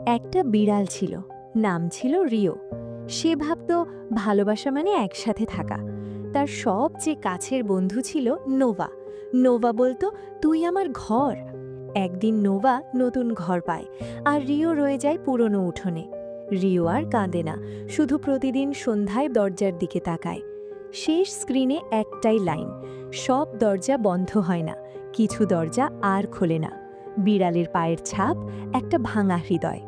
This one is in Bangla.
একটা বিড়াল ছিল, নাম ছিল রিও। সে ভাবত ভালোবাসা মানে একসাথে থাকা। তার সবচেয়ে কাছের বন্ধু ছিল নোভা। নোভা বলতো, তুই আমার ঘর। একদিন নোভা নতুন ঘর পায়, আর রিও রয়ে যায় পুরনো উঠোনে। রিও আর কাঁদে না, শুধু প্রতিদিন সন্ধ্যায় দরজার দিকে তাকায়। শেষ স্ক্রিনে একটাই লাইন, সব দরজা বন্ধ হয় না, কিছু দরজা আর খোলে না। বিড়ালের পায়ের ছাপ, একটা ভাঙা হৃদয়।